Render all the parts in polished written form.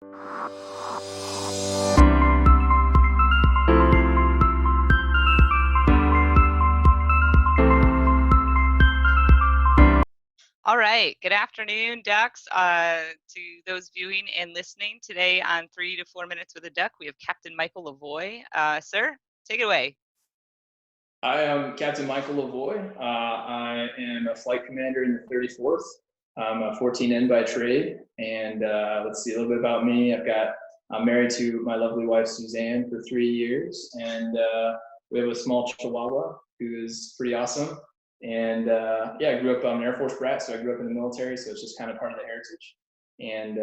All right. Good afternoon, ducks. To those viewing and listening today on 3 to 4 Minutes with a Duck, we have Captain Michael Lavoie. Sir, take it away. I am Captain Michael Lavoie. I am a flight commander in the 34th. I'm a 14N by trade. And let's see a little bit about me. I'm married to my lovely wife, Suzanne, for 3 years. And we have a small chihuahua who is pretty awesome. And yeah, I grew up, I'm an Air Force brat, so I grew up in the military. So it's just kind of part of the heritage. And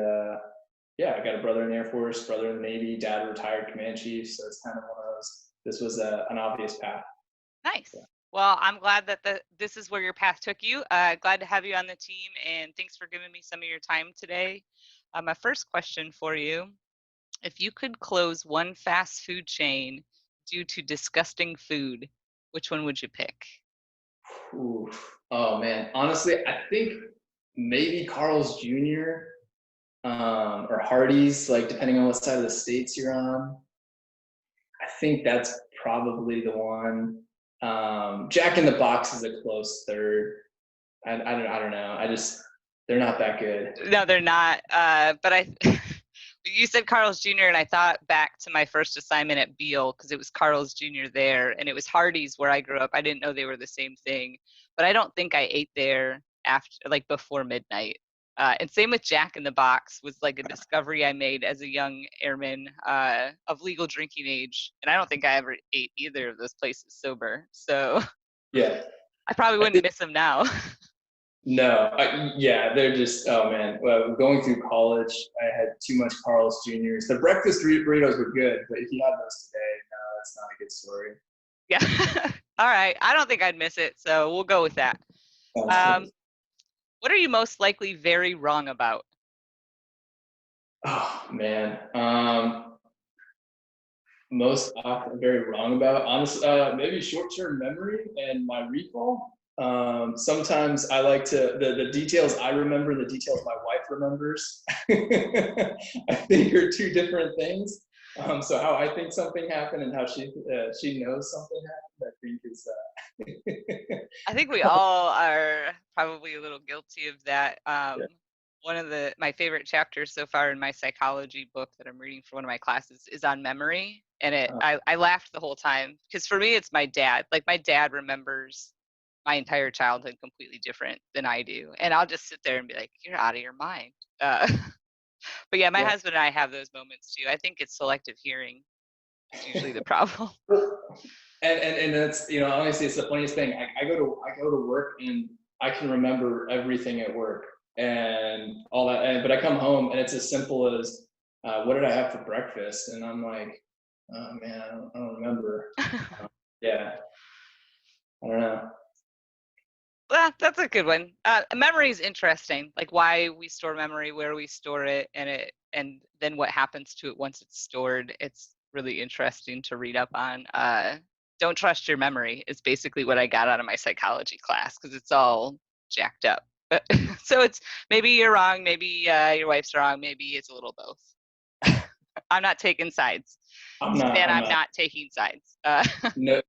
yeah, I got a brother in the Air Force, brother in the Navy, dad retired command chief. So it's kind of one of those, this was an obvious path. Nice. Well, I'm glad that this is where your path took you. Glad to have you on the team, and thanks for giving me some of your time today. My first question for you, if you could close one fast food chain due to disgusting food, which one would you pick? Ooh. Oh man, honestly, I think maybe Carl's Jr. Or Hardee's, like depending on what side of the states you're on. I think that's probably the one. Jack in the Box is a close third. I don't know. They're not that good. No, they're not. But you said Carl's Jr. and I thought back to my first assignment at Beale because it was Carl's Jr. there, and it was Hardee's where I grew up. I didn't know they were the same thing, but I don't think I ate there after, like, before midnight. And same with Jack in the Box was like a discovery I made as a young airman of legal drinking age, and I don't think I ever ate either of those places sober. So Yeah. I probably wouldn't miss them now. No, yeah, they're just, oh man. Well, going through college, I had too much Carl's Jr.'s. The breakfast burritos were good, but if you had those today, no, that's not a good story. Yeah. All right. I don't think I'd miss it, so we'll go with that. Sounds Um, good. what are you most likely very wrong about? Oh man. Most often very wrong about, honestly, maybe short-term memory and my recall. Sometimes I like to, the details I remember, the details my wife remembers, I think are two different things. So how I think something happened and how she knows something happened, I think is I think we all are probably a little guilty of that. yeah. One of my favorite chapters so far in my psychology book that I'm reading for one of my classes is on memory. And I laughed the whole time because for me, it's my dad. Like, my dad remembers my entire childhood completely different than I do. And I'll just sit there and be like, you're out of your mind. But yeah, my Yeah. husband and I have those moments too. I think it's selective hearing is usually the problem. And that's, you know, honestly, it's the funniest thing. I go to work and I can remember everything at work and all that, but I come home and it's as simple as what did I have for breakfast, and I'm like, oh man, I don't remember. Yeah, I don't know. Well, that's a good one. Memory is interesting, like why we store memory, where we store it, and then what happens to it once it's stored. It's really interesting to read up on. Don't trust your memory is basically what I got out of my psychology class because it's all jacked up. But so it's maybe you're wrong, maybe your wife's wrong, maybe it's a little both. I'm not taking sides. I'm not. Suzanne, I'm I'm not. not taking sides. No.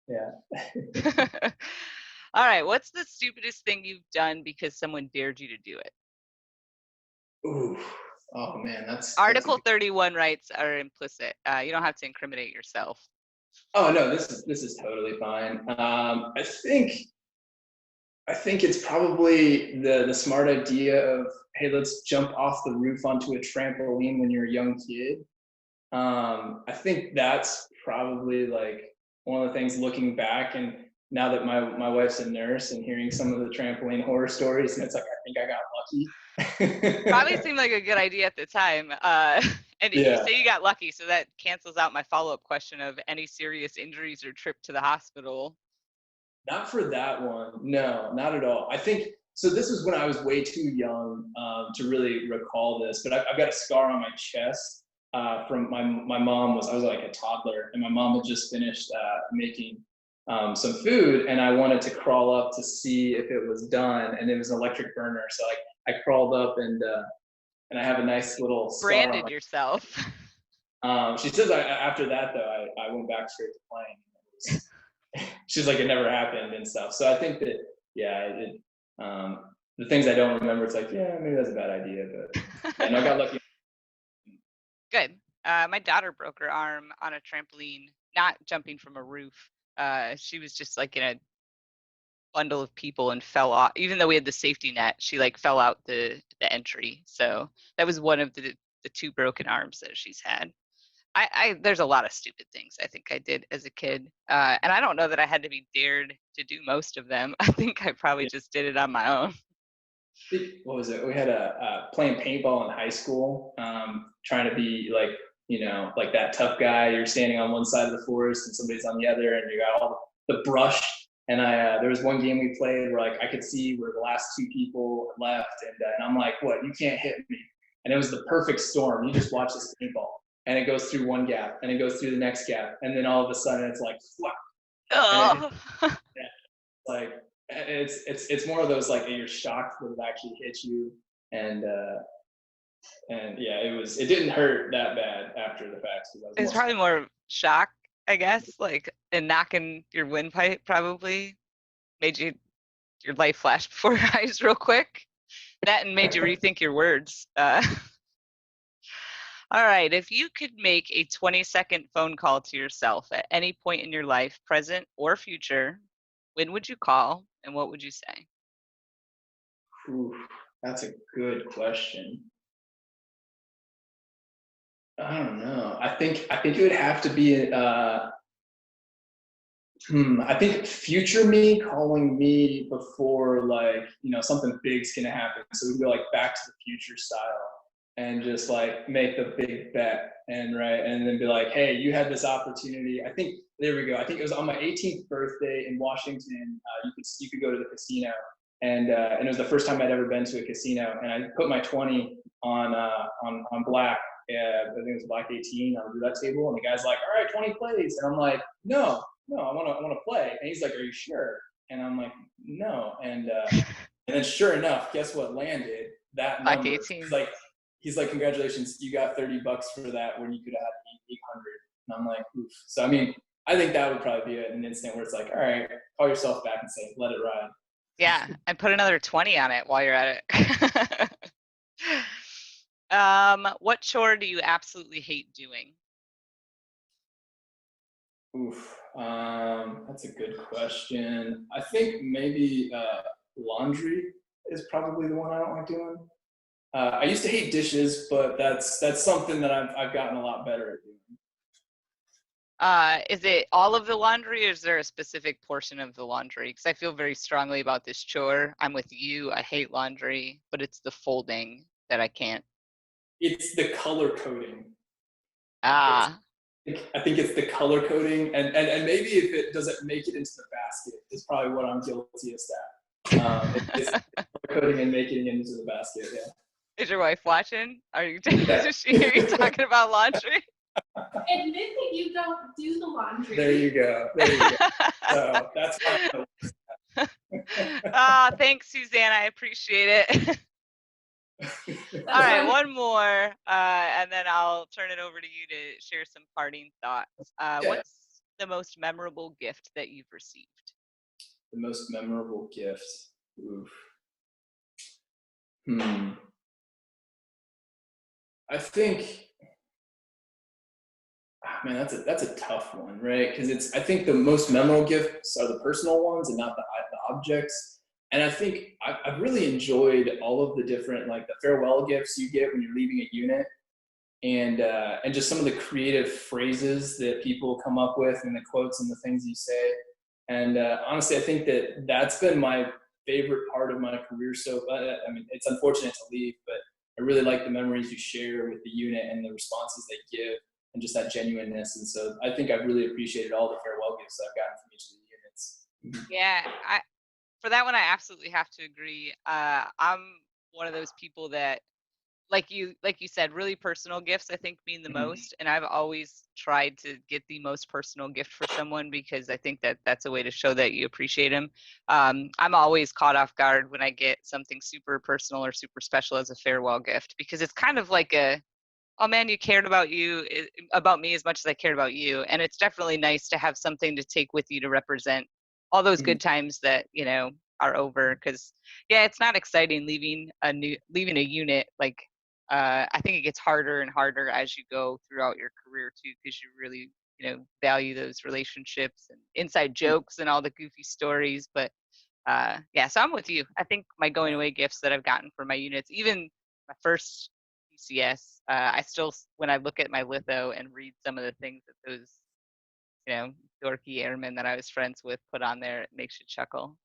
Yeah. All right, what's the stupidest thing you've done because someone dared you to do it? Ooh. Oh man, that's a Article good. 31 rights are implicit. You don't have to incriminate yourself. Oh no, this is totally fine. I think it's probably the smart idea of, hey, let's jump off the roof onto a trampoline when you're a young kid. I think that's probably like one of the things looking back, and now that my wife's a nurse and hearing some of the trampoline horror stories, and it's like, I think I got Probably lucky. seemed like a good idea at the time. And you Yeah. say you got lucky, so that cancels out my follow-up question of any serious injuries or trip to the hospital. Not for that one. No, not at all. I think so. This is when I was way too young to really recall this, but I've got a scar on my chest from my mom was, I was like a toddler, and my mom had just finished making some food, and I wanted to crawl up to see if it was done, and it was an electric burner. So like I crawled up and and I have a nice little scar on Branded yourself. she says after that though, I went back straight to playing. She's like, it never happened and stuff. So I think that, yeah, the things I don't remember, it's like, yeah, maybe that's a bad idea. But yeah, no, I got lucky. Good. My daughter broke her arm on a trampoline, not jumping from a roof. She was just like in a bundle of people and fell off. Even though we had the safety net, she like fell out the entry. So that was one of the two broken arms that she's had. I there's a lot of stupid things I think I did as a kid, and I don't know that I had to be dared to do most of them. I think I probably Yeah. just did it on my own. What was it? We had playing paintball in high school, trying to be like, like that tough guy. You're standing on one side of the forest and somebody's on the other, and you got all the brush. And there was one game we played where like I could see where the last two people left, and I'm like, what? You can't hit me. And it was the perfect storm. You just watch this paintball, and it goes through one gap, and it goes through the next gap, and then all of a sudden it's like, fuck, and Oh, like it's more of those like you're shocked that it actually hit you, and yeah, it didn't hurt that bad after the fact because I was it's more probably more shock, I guess, like and knocking your windpipe probably made your life flash before your eyes real quick. That and made you rethink your words. All right, if you could make a 20-second phone call to yourself at any point in your life, present or future, when would you call and what would you say? Oof, that's a good question. I don't know. I think it would have to be I think future me calling me before like something big's gonna happen. So we go like Back to the Future style and just like make the big bet and right and then be like, hey, you had this opportunity. I think there we go. I think it was on my 18th birthday in Washington. You could go to the casino and it was the first time I'd ever been to a casino and I put my 20 on black. Yeah, I think it was black 18 on the roulette table, and the guy's like, "All right, 20 plays," and I'm like, "No, I want to play." And he's like, "Are you sure?" And I'm like, "No." And then sure enough, guess what landed? That Black number. 18. He's like, "Congratulations, you got $30 for that when you could have had 800." And I'm like, "Oof." So I mean, I think that would probably be an instant where it's like, "All right, call yourself back and say, let it ride." Yeah, and put another 20 on it while you're at it. What chore do you absolutely hate doing? Oof, that's a good question. I think maybe laundry is probably the one I don't like doing. I used to hate dishes, but that's something that I've gotten a lot better at doing. Is it all of the laundry or is there a specific portion of the laundry? Because I feel very strongly about this chore. I'm with you. I hate laundry, but it's the folding that I can't. It's the color coding. It's, Ah, I think it's the color coding, and maybe if it doesn't make it into the basket, is probably what I'm guiltiest at. It's color coding and making it into the basket. Yeah. is your wife watching? Are you? Yeah. Does she hear you talking about laundry? Admit that you don't do the laundry. There you go. There you go. So that's why. Ah, thanks, Suzanne. I appreciate it. All That's right, why one more, and then I'll turn it over to you to share some parting thoughts. Yeah. What's the most memorable gift that you've received? The most memorable gift. Oof. Hmm. I think, man, that's a tough one, right? Because I think the most memorable gifts are the personal ones and not the objects. And I think I've really enjoyed all of the different like the farewell gifts you get when you're leaving a unit, and just some of the creative phrases that people come up with and the quotes and the things you say. And honestly, I think that that's been my favorite part of my career. So, I mean, it's unfortunate to leave, but I really like the memories you share with the unit and the responses they give, and just that genuineness. And so, I think I've really appreciated all the farewell gifts I've gotten from each of the units. Yeah, for that one, I absolutely have to agree. I'm one of those people that like you said, really personal gifts I think mean the most, and I've always tried to get the most personal gift for someone because I think that that's a way to show that you appreciate them. I'm always caught off guard when I get something super personal or super special as a farewell gift, because it's kind of like a, oh man, you cared about about me as much as I cared about you. And it's definitely nice to have something to take with you to represent all those good times that, are over. Cause yeah, it's not exciting leaving a unit. Like, I think it gets harder and harder as you go throughout your career too, because you really, value those relationships and inside jokes and all the goofy stories. But yeah, so I'm with you. I think my going away gifts that I've gotten for my units, even my first PCS, I still, when I look at my litho and read some of the things that those, dorky airmen that I was friends with put on there, it makes you chuckle.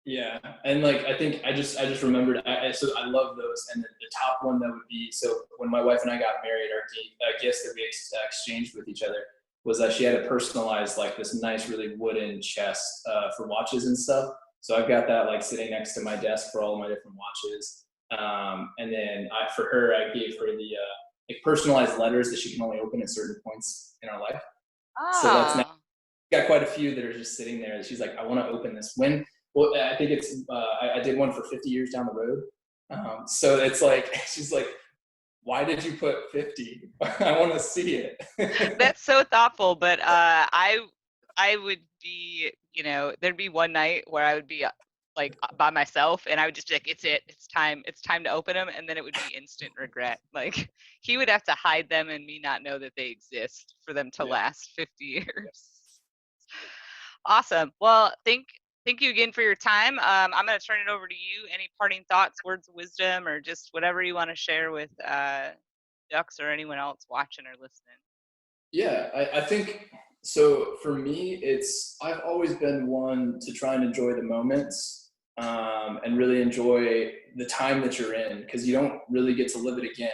Yeah, and like I think I just remembered. So I love those, and the top one that would be, so when my wife and I got married, our gifts that we exchanged with each other was that she had a personalized, like, this nice, really wooden chest for watches and stuff. So I've got that like sitting next to my desk for all of my different watches. And then for her, I gave her the like personalized letters that she can only open at certain points in our life. So that's now got quite a few that are just sitting there. She's like, I want to open this. Well, I think it's, I did one for 50 years down the road. So it's like, she's like, why did you put 50? I want to see it. That's so thoughtful. But I would be, there'd be one night where I would be like by myself and I would just be like, it's time to open them. And then it would be instant regret. Like he would have to hide them and me not know that they exist for them to last 50 years. Awesome. Well, thank you again for your time. I'm going to turn it over to you. Any parting thoughts, words of wisdom, or just whatever you want to share with Ducks or anyone else watching or listening? Yeah, I think, so for me, I've always been one to try and enjoy the moments, and really enjoy the time that you're in, because you don't really get to live it again.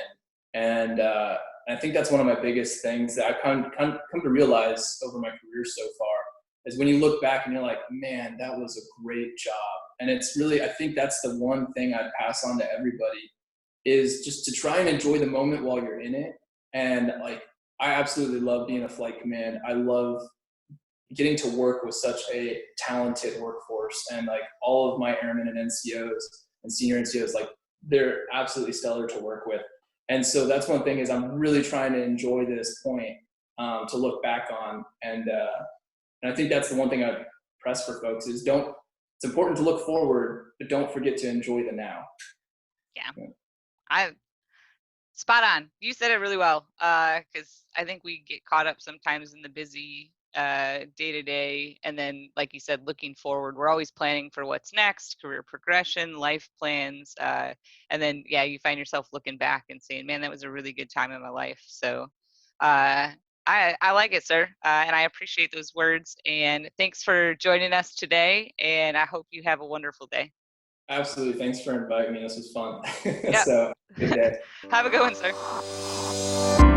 And I think that's one of my biggest things that I've come to realize over my career so far, is when you look back and you're like, man, that was a great job. And it's really, I think that's the one thing I'd pass on to everybody, is just to try and enjoy the moment while you're in it. And like, I absolutely love being a flight command. I love getting to work with such a talented workforce, and like all of my airmen and NCOs and senior NCOs, like they're absolutely stellar to work with. And so that's one thing, is I'm really trying to enjoy this point, to look back on. And I think that's the one thing I press for folks is it's important to look forward, but don't forget to enjoy the now. Yeah. Spot on. You said it really well, because I think we get caught up sometimes in the busy day-to-day, and then, like you said, looking forward. We're always planning for what's next, career progression, life plans, and then, yeah, you find yourself looking back and saying, man, that was a really good time in my life. So I like it, sir, and I appreciate those words, and thanks for joining us today, and I hope you have a wonderful day. Absolutely. Thanks for inviting me. This was fun. Yep. So good day. Have a good one, sir.